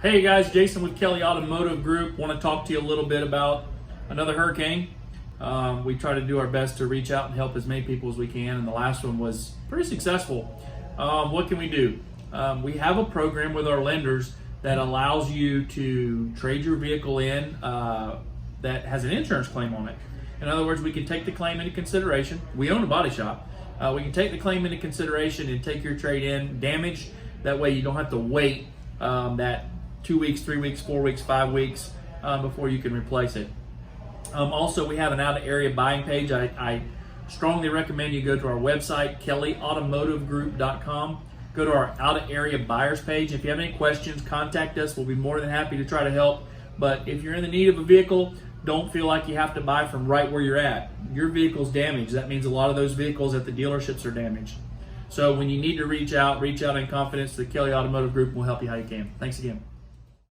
Hey guys, Jason with Kelly Automotive Group. Want to talk to you a little bit about another hurricane. We try to do our best to reach out and help as many people as we can, and the last one was pretty successful. What can we do? We have a program with our lenders that allows you to trade your vehicle in that has an insurance claim on it. In other words, we can take the claim into consideration. We own a body shop. We can take the claim into consideration and take your trade in damage. That way you don't have to wait that 2 weeks, 3 weeks, 4 weeks, 5 weeks before you can replace it. Also, we have an out-of-area buying page. I strongly recommend you go to our website, kellyautomotivegroup.com. Go to our out-of-area buyers page. If you have any questions, contact us. We'll be more than happy to try to help. But if you're in the need of a vehicle, don't feel like you have to buy from right where you're at. Your vehicle's damaged. That means a lot of those vehicles at the dealerships are damaged. So when you need to reach out in confidence. The Kelly Automotive Group will help you how you can. Thanks again.